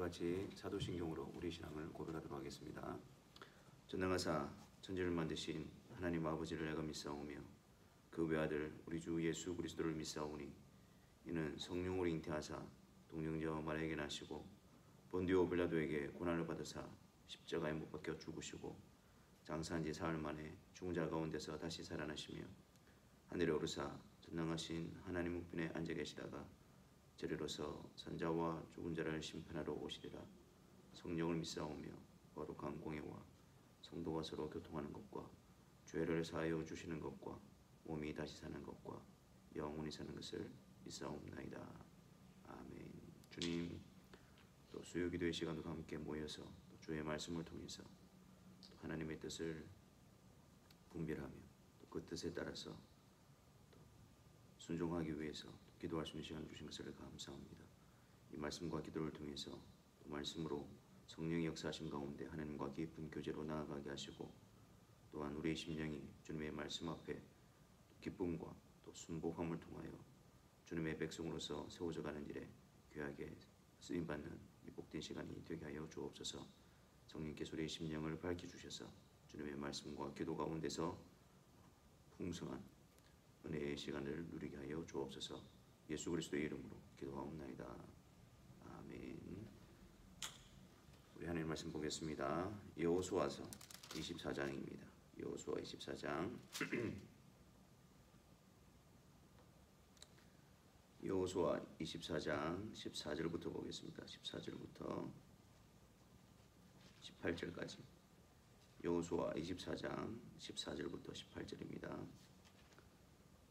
같이 사도신경으로 우리 신앙을 고백하도록 하겠습니다. 전능하사 천지를 만드신 하나님 아버지를 내가 믿사오며 그 외아들 우리 주 예수 그리스도를 믿사오니 이는 성령으로 잉태하사 동정녀 마리아에게 나시고 본디오 빌라도에게 고난을 받으사 십자가에 못 박혀 죽으시고 장사한 지 사흘 만에 죽은 자 가운데서 다시 살아나시며 하늘에 오르사 전능하신 하나님 우편에 앉아 계시다가 저리로서 산자와 죽은 자를 심판하러 오시리라. 성령을 믿사오며 거룩한 공회와 성도가 서로 교통하는 것과 죄를 사하여 주시는 것과 몸이 다시 사는 것과 영원히 사는 것을 믿사옵나이다. 아멘. 주님, 또 수요 기도의 시간으로 함께 모여서 또 주의 말씀을 통해서 또 하나님의 뜻을 분별하며 또 그 뜻에 따라서 또 순종하기 위해서 기도할 수 있는 시간을 주신 것을 감사합니다. 이 말씀과 기도를 통해서 또 말씀으로 성령의 역사하심 가운데 하나님과 깊은 교제로 나아가게 하시고 또한 우리의 심령이 주님의 말씀 앞에 기쁨과 또 순복함을 통하여 주님의 백성으로서 세워져 가는 일에 귀하게 쓰임받는 이 복된 시간이 되게 하여 주옵소서. 성령께서 우리의 심령을 밝혀주셔서 주님의 말씀과 기도 가운데서 풍성한 은혜의 시간을 누리게 하여 주옵소서. 예수 그리스도의 이름으로 기도하옵나이다. 아멘. 우리 하나님 말씀 보겠습니다. 여호수아서 24장입니다. 여호수아 24장 여호수아 24장 14절부터 보겠습니다. 14절부터 18절까지 여호수아 24장 14절부터 18절입니다.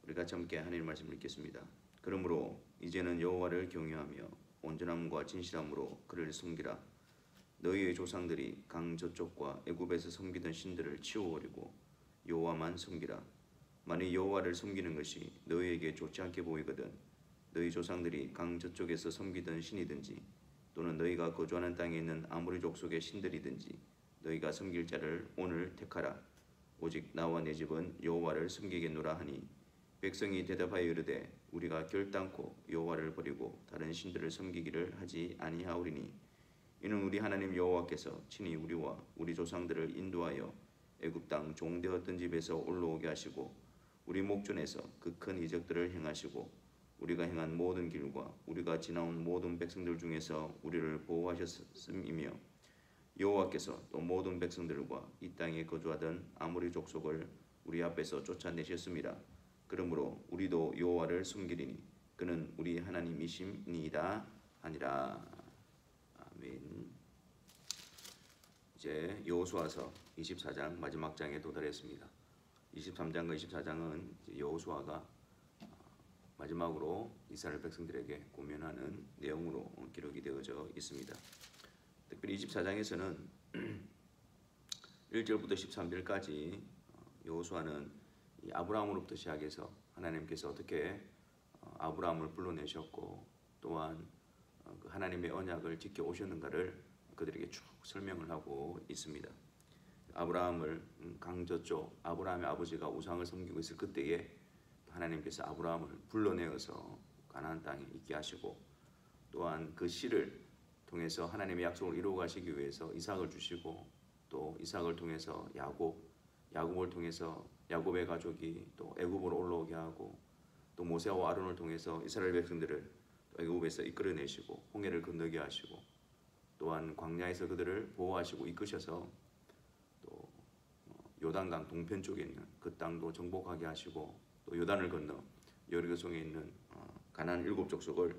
우리 같이 함께 하나님의 말씀을 읽겠습니다. 그러므로 이제는 여호와를 경외하며 온전함과 진실함으로 그를 섬기라. 너희의 조상들이 강 저쪽과 애굽에서 섬기던 신들을 치워버리고 여호와만 섬기라. 만일 여호와를 섬기는 것이 너희에게 좋지 않게 보이거든 너희 조상들이 강 저쪽에서 섬기던 신이든지 또는 너희가 거주하는 땅에 있는 아무리 족속의 신들이든지 너희가 섬길 자를 오늘 택하라. 오직 나와 내 집은 여호와를 섬기겠노라 하니 백성이 대답하여 이르되 우리가 결단코 여호와를 버리고 다른 신들을 섬기기를 하지 아니하오리니 이는 우리 하나님 여호와께서 친히 우리와 우리 조상들을 인도하여 애굽 땅 종되었던 집에서 올라오게 하시고 우리 목전에서 그 큰 이적들을 행하시고 우리가 행한 모든 길과 우리가 지나온 모든 백성들 중에서 우리를 보호하셨음이며 여호와께서 또 모든 백성들과 이 땅에 거주하던 아모리 족속을 우리 앞에서 쫓아내셨습니다. 그러므로 우리도 여호와를 섬기리니 그는 우리 하나님이심니이다 하니라. 아멘. 이제 여호수아서 24장 마지막 장에 도달했습니다. 23장과 24장은 여호수아가 마지막으로 이스라엘 백성들에게 고면하는 내용으로 기록이 되어져 있습니다. 특별히 24장에서는 1절부터 13절까지 여호수아는 아브라함으로부터 시작해서 하나님께서 어떻게 아브라함을 불러내셨고 또한 하나님의 언약을 지켜오셨는가를 그들에게 쭉 설명을 하고 있습니다. 아브라함을 강저쪽 아브라함의 아버지가 우상을 섬기고 있을 그때에 하나님께서 아브라함을 불러내어서 가나안 땅에 있게 하시고 또한 그 씨를 통해서 하나님의 약속을 이루어 가시기 위해서 이삭을 주시고 또 이삭을 통해서 야곱을 통해서 야곱의 가족이 또 애굽으로 올라오게 하고 또 모세와 아론을 통해서 이스라엘 백성들을 애굽에서 이끌어내시고 홍해를 건너게 하시고 또한 광야에서 그들을 보호하시고 이끄셔서 또 요단강 동편 쪽에 있는 그 땅도 정복하게 하시고 또 요단을 건너 여리고성에 있는 가나안 7족속을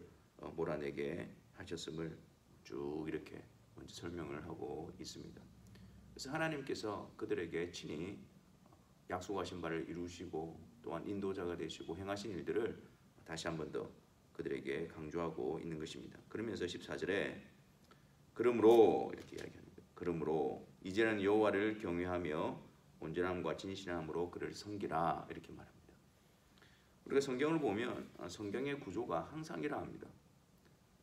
몰아내게 하셨음을 쭉 이렇게 먼저 설명을 하고 있습니다. 그래서 하나님께서 그들에게 친히 약속하신 바를 이루시고 또한 인도자가 되시고 행하신 일들을 다시 한 번 더 그들에게 강조하고 있는 것입니다. 그러면서 14절에 그러므로 이렇게 이야기합니다. 그러므로 이제는 여호와를 경외하며 온전함과 진실함으로 그를 섬기라 이렇게 말합니다. 우리가 성경을 보면 성경의 구조가 항상 이러합니다.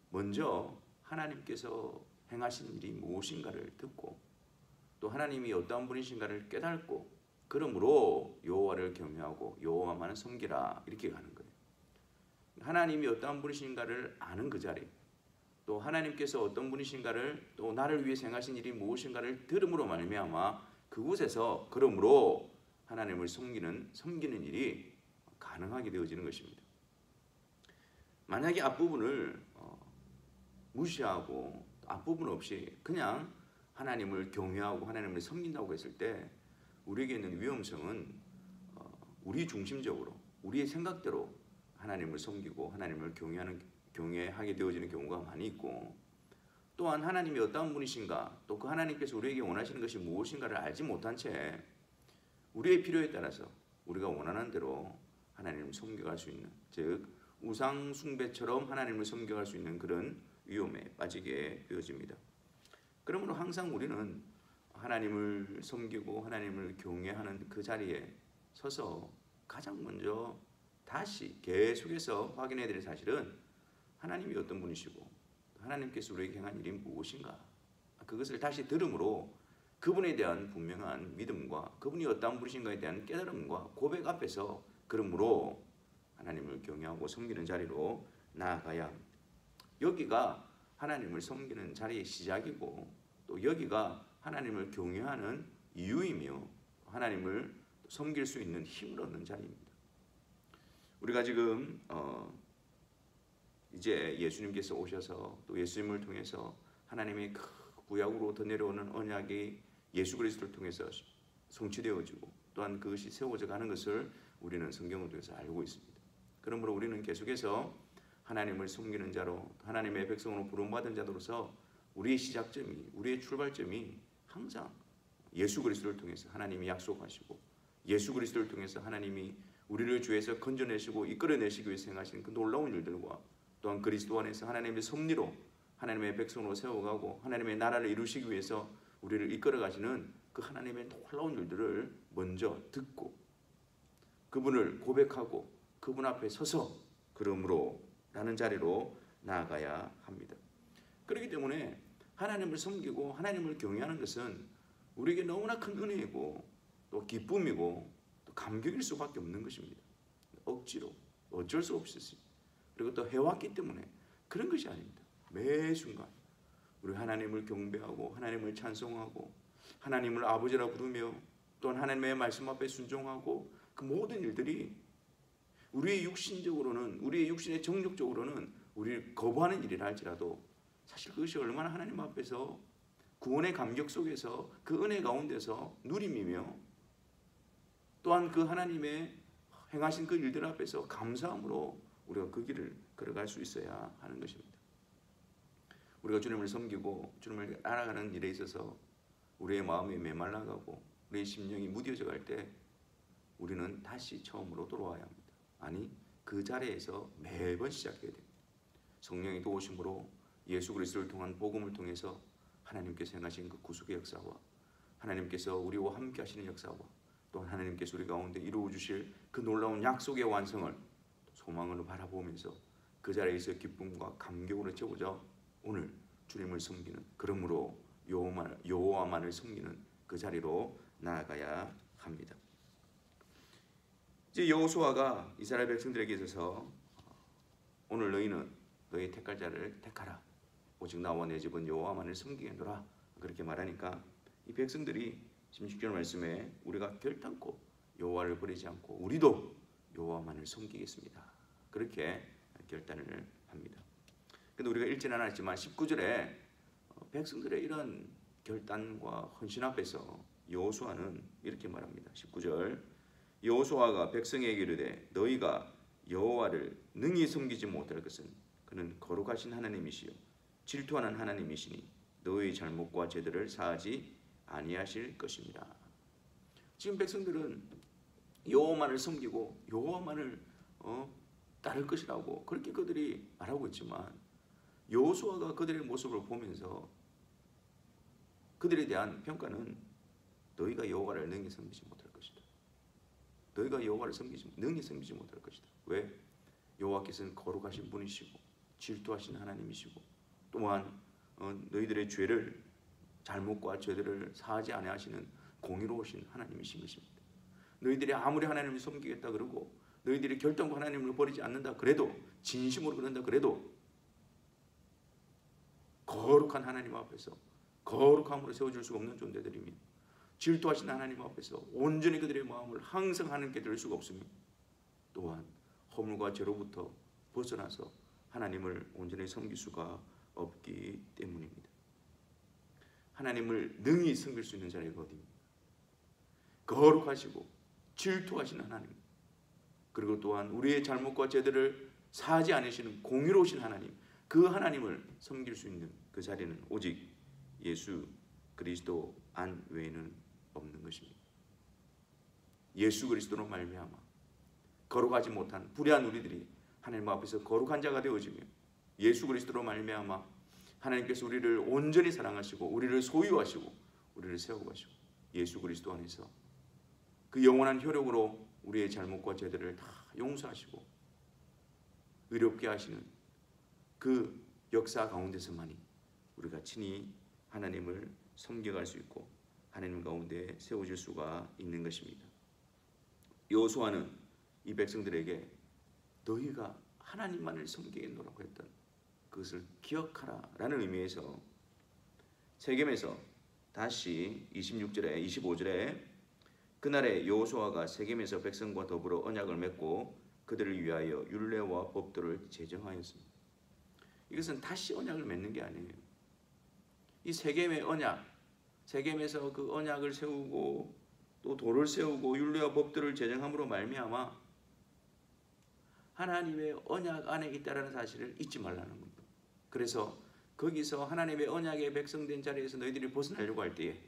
먼저 하나님께서 행하신 일이 무엇인가를 듣고 또 하나님이 어떠한 분이신가를 깨닫고 그러므로 여호와를 경외하고 여호와만을 섬기라 이렇게 가는 거예요. 하나님이 어떠한 분이신가를 아는 그 자리 또 하나님께서 어떤 분이신가를 또 나를 위해 행하신 일이 무엇인가를 들음으로 말미암아 그곳에서 그러므로 하나님을 섬기는 일이 가능하게 되어지는 것입니다. 만약에 앞부분을 무시하고 앞부분 없이 그냥 하나님을 경외하고 하나님을 섬긴다고 했을 때 우리에게 있는 위험성은 우리 중심적으로 우리의 생각대로 하나님을 섬기고 하나님을 경외하게 되어지는 경우가 많이 있고, 또한 하나님이 어떤 분이신가 또 그 하나님께서 우리에게 원하시는 것이 무엇인가를 알지 못한 채 우리의 필요에 따라서 우리가 원하는 대로 하나님을 섬겨갈 수 있는, 즉 우상 숭배처럼 하나님을 섬겨갈 수 있는 그런 위험에 빠지게 되어집니다. 그러므로 항상 우리는 하나님을 섬기고 하나님을 경외하는 그 자리에 서서 가장 먼저 다시 계속해서 확인해야 될 사실은 하나님이 어떤 분이시고 하나님께서 우리에게 행한 일이 무엇인가, 그것을 다시 들음으로 그분에 대한 분명한 믿음과 그분이 어떤 분이신가에 대한 깨달음과 고백 앞에서 그러므로 하나님을 경외하고 섬기는 자리로 나아가야 합니다. 여기가 하나님을 섬기는 자리의 시작이고 또 여기가 하나님을 경외하는 이유이며 하나님을 섬길 수 있는 힘을 얻는 자리입니다. 우리가 지금 이제 예수님께서 오셔서 또 예수님을 통해서 하나님의 구약으로부터 내려오는 언약이 예수 그리스도를 통해서 성취되어지고 또한 그것이 세워져 가는 것을 우리는 성경을 통해서 알고 있습니다. 그러므로 우리는 계속해서 하나님을 섬기는 자로 하나님의 백성으로 부름받은 자로서 우리의 시작점이, 우리의 출발점이 항상 예수 그리스도를 통해서 하나님이 약속하시고 예수 그리스도를 통해서 하나님이 우리를 주에서 건져내시고 이끌어내시기 위해서 행하신 그 놀라운 일들과 또한 그리스도 안에서 하나님의 섭리로 하나님의 백성으로 세워가고 하나님의 나라를 이루시기 위해서 우리를 이끌어 가시는 그 하나님의 놀라운 일들을 먼저 듣고 그분을 고백하고 그분 앞에 서서 그러므로 라는 자리로 나아가야 합니다. 그렇기 때문에 하나님을 섬기고 하나님을 경외하는 것은 우리에게 너무나 큰 은혜이고 또 기쁨이고 또 감격일 수밖에 없는 것입니다. 억지로 어쩔 수 없이 그리고 또 해왔기 때문에 그런 것이 아닙니다. 매 순간 우리 하나님을 경배하고 하나님을 찬송하고 하나님을 아버지라 부르며 또한 하나님의 말씀 앞에 순종하고 그 모든 일들이 우리의 육신적으로는 우리의 육신의 정욕적으로는 우리를 거부하는 일이라 할지라도 사실 그것이 얼마나 하나님 앞에서 구원의 감격 속에서 그 은혜 가운데서 누림이며 또한 그 하나님의 행하신 그 일들 앞에서 감사함으로 우리가 그 길을 걸어갈 수 있어야 하는 것입니다. 우리가 주님을 섬기고 주님을 알아가는 일에 있어서 우리의 마음이 메말라가고 우리의 심령이 무뎌져 갈 때 우리는 다시 처음으로 돌아와야 합니다. 아니 그 자리에서 매번 시작해야 됩니다. 성령의 도우심으로 예수 그리스도를 통한 복음을 통해서 하나님께서 행하신 그 구속의 역사와 하나님께서 우리와 함께 하시는 역사와 또한 하나님께서 우리 가운데 이루어 주실 그 놀라운 약속의 완성을 소망으로 바라보면서 그 자리에서 기쁨과 감격으로 채우자 오늘 주님을 섬기는, 그러므로 여호와만을 섬기는 그 자리로 나아가야 합니다. 이제 여호수아가 이스라엘 백성들에게 있어서 오늘 너희는 너희 택할 자를 택하라, 오직 나와 내 집은 여호와만을 섬기겠노라 그렇게 말하니까 이 백성들이 16절 말씀에 우리가 결단코 여호와를 버리지 않고 우리도 여호와만을 섬기겠습니다 그렇게 결단을 합니다. 근데 우리가 읽지는 않았지만 19절에 백성들의 이런 결단과 헌신 앞에서 여호수아는 이렇게 말합니다. 19절 여호수아가 백성에게 이르되 너희가 여호와를 능히 섬기지 못할 것은 그는 거룩하신 하나님이시요 질투하는 하나님이시니 너희의 잘못과 죄들을 사하지 아니하실 것입니다. 지금 백성들은 여호와만을 섬기고 여호와만을 따를 것이라고 그렇게 그들이 말하고 있지만 여호수아가 그들의 모습을 보면서 그들에 대한 평가는 너희가 여호와를 능히 섬기지 못할 것이다. 너희가 여호와를 능히 섬기지 못할 것이다. 왜? 여호와께서는 거룩하신 분이시고 질투하신 하나님이시고 또한 너희들의 죄를 잘못과 죄들을 사하지 아니하시는 공의로우신 하나님이신 것입니다. 너희들이 아무리 하나님을 섬기겠다 그러고 너희들이 결단코 하나님을 버리지 않는다 그래도 진심으로 그런다 그래도 거룩한 하나님 앞에서 거룩함으로 세워질 수 없는 존재들이며 질투하신 하나님 앞에서 온전히 그들의 마음을 항상 하나님께 드릴 수가 없으며 또한 허물과 죄로부터 벗어나서 하나님을 온전히 섬길 수가 없기 때문입니다. 하나님을 능히 섬길 수 있는 자리가 어디입니까? 거룩하시고 질투하시는 하나님, 그리고 또한 우리의 잘못과 죄들을 사하지 않으시는 공의로우신 하나님, 그 하나님을 섬길 수 있는 그 자리는 오직 예수 그리스도 안 외에는 없는 것입니다. 예수 그리스도로 말미암아 거룩하지 못한 불의한 우리들이 하나님 앞에서 거룩한 자가 되어지며 예수 그리스도로 말미암아 하나님께서 우리를 온전히 사랑하시고 우리를 소유하시고 우리를 세워가시고 예수 그리스도 안에서 그 영원한 효력으로 우리의 잘못과 죄들을 다 용서하시고 의롭게 하시는 그 역사 가운데서만이 우리가 친히 하나님을 섬겨갈 수 있고 하나님 가운데 세워질 수가 있는 것입니다. 여호수아는 이 백성들에게 너희가 하나님만을 섬기겠노라고 했던 그것을 기억하라 라는 의미에서 세겜에서 다시 26절에 25절에 그날에 여호수아가 세겜에서 백성과 더불어 언약을 맺고 그들을 위하여 율례와 법도를 제정하였습니다. 이것은 다시 언약을 맺는 게 아니에요. 이 세겜의 언약, 세겜에서 그 언약을 세우고 또 도를 세우고 율례와 법도를 제정함으로 말미암아 하나님의 언약 안에 있다라는 사실을 잊지 말라는 겁니다. 그래서 거기서 하나님의 언약의 백성된 자리에서 너희들이 벗어나려고 할 때에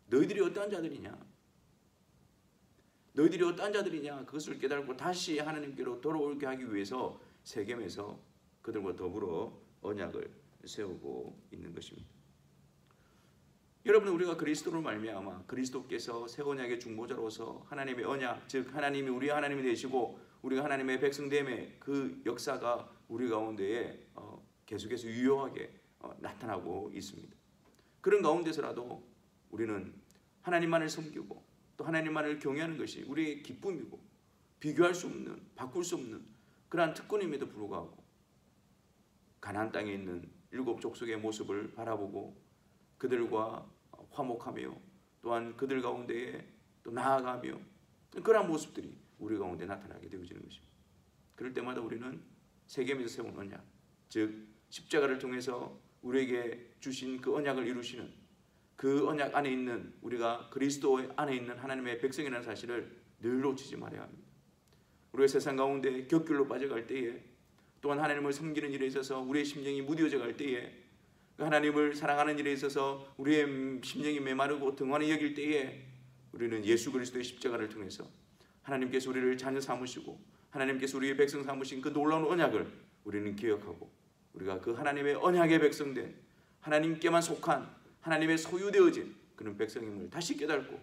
너희들이 어떠한 자들이냐? 너희들이 어떠한 자들이냐? 그것을 깨달고 다시 하나님께로 돌아오게 하기 위해서 세겜에서 그들과 더불어 언약을 세우고 있는 것입니다. 여러분, 우리가 그리스도로 말미암아 그리스도께서 새 언약의 중보자로서 하나님의 언약, 즉 하나님이 우리의 하나님이 되시고 우리가 하나님의 백성됨의 그 역사가 우리 가운데에 계속해서 유효하게 나타나고 있습니다. 그런 가운데서라도 우리는 하나님만을 섬기고 또 하나님만을 경외하는 것이 우리의 기쁨이고 비교할 수 없는, 바꿀 수 없는 그러한 특권임에도 불구하고 가나안 땅에 있는 일곱 족속의 모습을 바라보고 그들과 화목하며 또한 그들 가운데에 또 나아가며 그러한 모습들이 우리 가운데 나타나게 되어지는 것입니다. 그럴 때마다 우리는 세겜에서 세운 언약, 즉 십자가를 통해서 우리에게 주신 그 언약을 이루시는 그 언약 안에 있는 우리가 그리스도 안에 있는 하나님의 백성이라는 사실을 늘 놓치지 말아야 합니다. 우리가 세상 가운데 격길로 빠져갈 때에 또한 하나님을 섬기는 일에 있어서 우리의 심령이 무뎌져 갈 때에 하나님을 사랑하는 일에 있어서 우리의 심령이 메마르고 등한히 여길 때에 우리는 예수 그리스도의 십자가를 통해서 하나님께서 우리를 자녀 삼으시고 하나님께서 우리의 백성 삼으신 그 놀라운 언약을 우리는 기억하고 우리가 그 하나님의 언약의 백성된 하나님께만 속한 하나님의 소유되어진 그런 백성임을 다시 깨닫고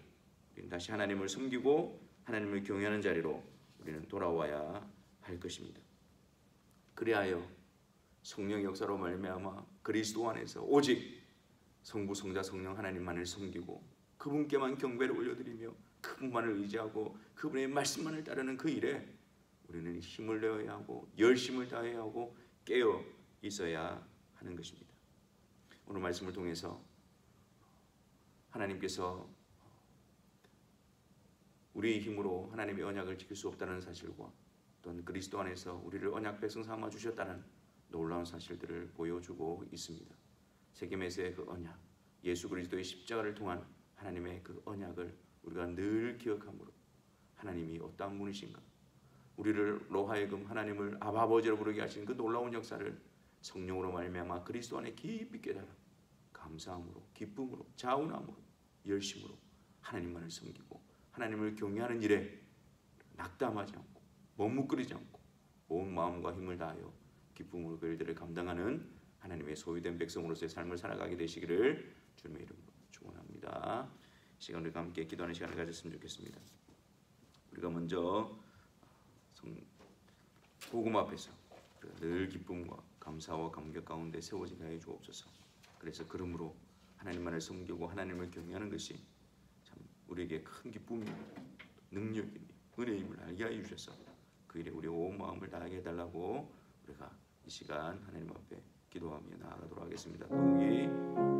우리는 다시 하나님을 섬기고 하나님을 경외하는 자리로 우리는 돌아와야 할 것입니다. 그리하여 성령 역사로 말미암아 그리스도 안에서 오직 성부, 성자, 성령 하나님만을 섬기고 그분께만 경배를 올려드리며 그분만을 의지하고 그분의 말씀만을 따르는 그 일에 우리는 힘을 내어야 하고 열심을 다해야 하고 깨어 있어야 하는 것입니다. 오늘 말씀을 통해서 하나님께서 우리의 힘으로 하나님의 언약을 지킬 수 없다는 사실과 또한 그리스도 안에서 우리를 언약 백성 삼아 주셨다는 놀라운 사실들을 보여주고 있습니다. 세겜에서의 그 언약, 예수 그리스도의 십자가를 통한 하나님의 그 언약을 우리가 늘 기억함으로 하나님이 어떠한 분이신가, 우리로 하여금 하나님을 아버지로 부르게 하신 그 놀라운 역사를 성령으로 말미암아 그리스도 안에 깊이 깨달아 감사함으로, 기쁨으로, 자원함으로, 열심으로 하나님만을 섬기고 하나님을 경외하는 일에 낙담하지 않고 머뭇거리지 않고 온 마음과 힘을 다하여 기쁨으로 그 일들을 감당하는 하나님의 소유된 백성으로서의 삶을 살아가게 되시기를 주님의 이름으로 축원합니다. 시간 우리가 함께 기도하는 시간을 가졌으면 좋겠습니다. 우리가 먼저 복음 앞에서 늘 기쁨과 감사와 감격 가운데 세워지게 하여 주옵소서. 그래서 그러므로 하나님만을 섬기고 하나님을 경외하는 것이 참 우리에게 큰 기쁨이며 능력이며 은혜임을 알게 하여 주셔서 그 일에 우리의 온 마음을 다하게 해달라고 우리가 이 시간 하나님 앞에 기도하며 나아가도록 하겠습니다. 더욱이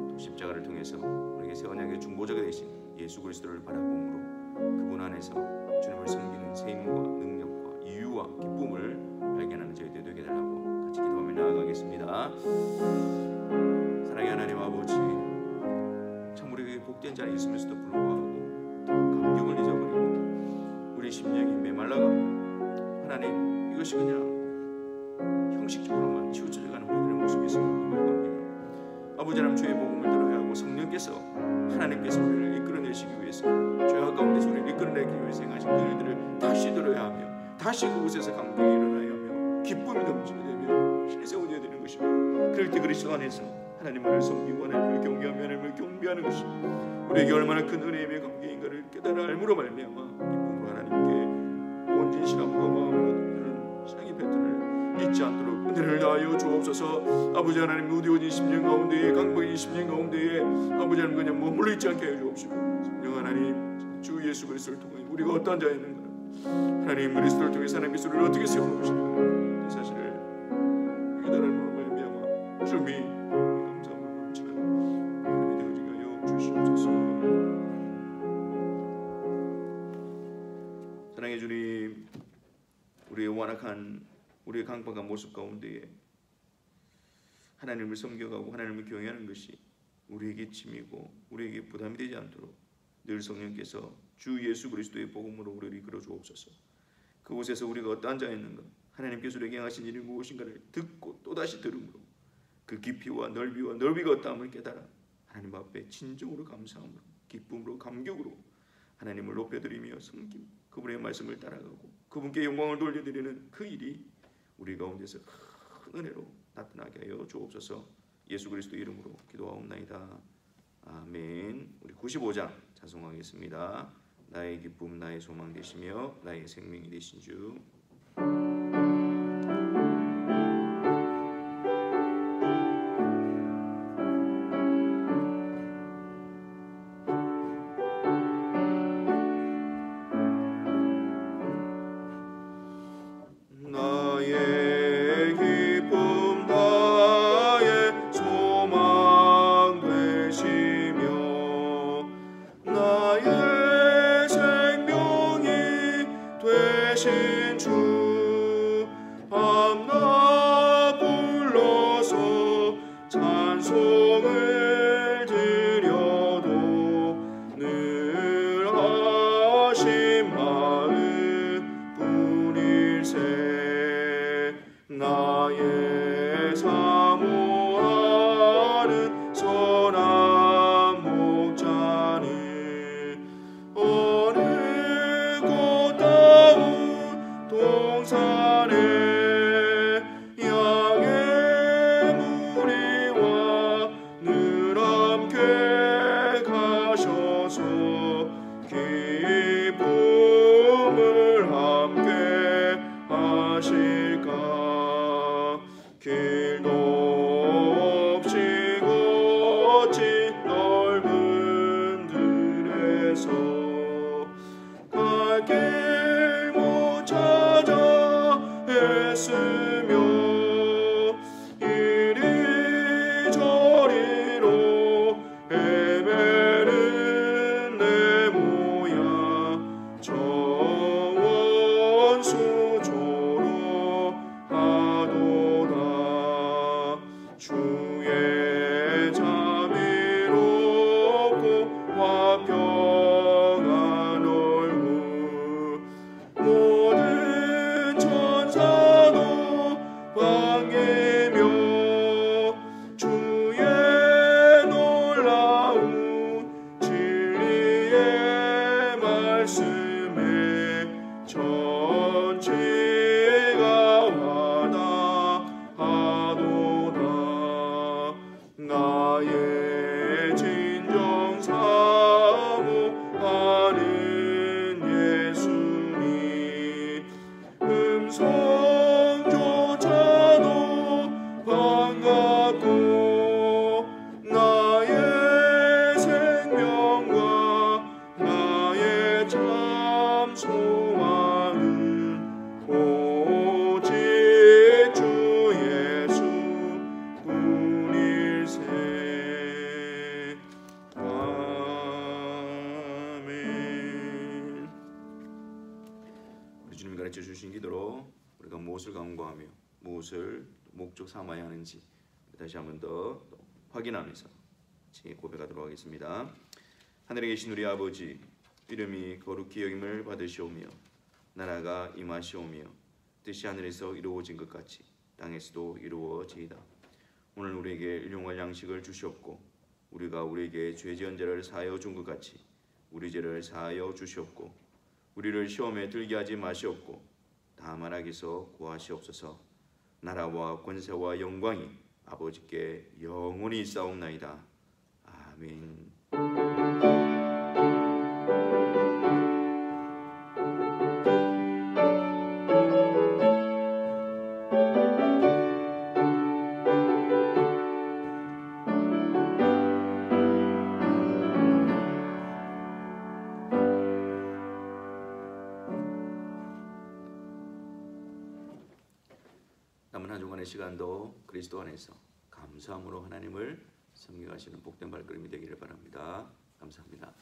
또 십자가를 통해서 우리에게 새 언약의 중보자가 되신 예수 그리스도를 바라봄으로 그분 안에서 주님을 섬기는 세임과 능력과 이유와 기쁨을 발견하는 저희들 되게 달라고 같이 기도하며 나아가겠습니다. 사랑의 하나님 아버지, 참 우리에게 복된 자리 있으면서도 불구하고 감격을 잊어버리고 우리 심령이 메말라가고 하나님, 이것이 그냥 형식적으로만 치우쳐져가는 우리들의 모습이 있음을 고백합니다. 아버지 하나님, 주의 복음을 들어야 하고 성령께서 하나님께서 우리를 이끌어내시기 위해서 죄악 가운데서 우리를 이끌어내기 위해서 행하신 그 일들을 다시 들어야 하며 다시 그곳에서 감격이 일어나야 하며 기쁨이 넘치게 되며 신이 세워져야 되는 것입니다. 그럴 때 그리스도 안에서 하나님을 섬기고 하나님을 경외하며 하나님을 경배하는 것이 우리에게 얼마나 큰 은혜이며 감격인가를 깨달아 알므로 말미암아 기쁨으로 하나님께 온 진실함과 마음으로 드리는 신앙의 배틀을 잊지 않도록 은혜를 다하여 주옵소서. 아버지 하나님, 무디오진 10년 가운데에 강박인 10년 가운데에 아버지 하나님 그냥 머물러 있지 않게 해 주옵시고, 성령 하나님, 주 예수 그리스도를 통해 우리가 어떠한 자였는가, 하나님 그리스도를 통해 하나님 그리스도를 어떻게 세워놓으시는가, 이 사실을 깨달음으로 말미암아 주님이 감사함을 넘치는 하나님이 되어지게 하여 주시옵소서. 사랑의 주님, 우리의 완악한 우리의 강박한 모습 가운데에 하나님을 섬겨가고 하나님을 경외하는 것이 우리에게 짐이고 우리에게 부담이 되지 않도록 늘 성령께서 주 예수 그리스도의 복음으로 우리를 이끌어 주옵소서. 그곳에서 우리가 어떠한 자였는가, 하나님께서 우리에게 행하신 일이 무엇인가를 듣고 또다시 들음으로 그 깊이와 넓이가 어떠함을 깨달아 하나님 앞에 진정으로 감사함으로 기쁨으로 감격으로 하나님을 높여드리며 섬김, 그분의 말씀을 따라가고 그분께 영광을 돌려드리는 그 일이 우리 가운데서 큰 은혜로 나타나게 하여 주옵소서. 예수 그리스도 이름으로 기도하옵나이다. 아멘. 우리 95장 찬송하겠습니다. 나의 기쁨 나의 소망 되시며 나의 생명이 되신 주. 주의 잠이 가르쳐 주신 기도로 우리가 무엇을 간구하며 무엇을 목적 삼아야 하는지 다시 한번 더 확인하면서 고백하도록 하겠습니다. 하늘에 계신 우리 아버지, 이름이 거룩히 여김을 받으시오며 나라가 임하시오며 뜻이 하늘에서 이루어진 것 같이 땅에서도 이루어지이다. 오늘 우리에게 일용할 양식을 주시옵고 우리가 우리에게 죄 지은 자를 사하여 준 것 같이 우리 죄를 사하여 주시옵고 우리를 시험에 들게 하지 마시옵고 다만 악에서 구하시옵소서. 나라와 권세와 영광이 아버지께 영원히 있사옵나이다. 아멘. 남은 한 주간의 시간도 그리스도 안에서 감사함으로 하나님을 섬겨가시는 복된 발걸음이 되기를 바랍니다. 감사합니다.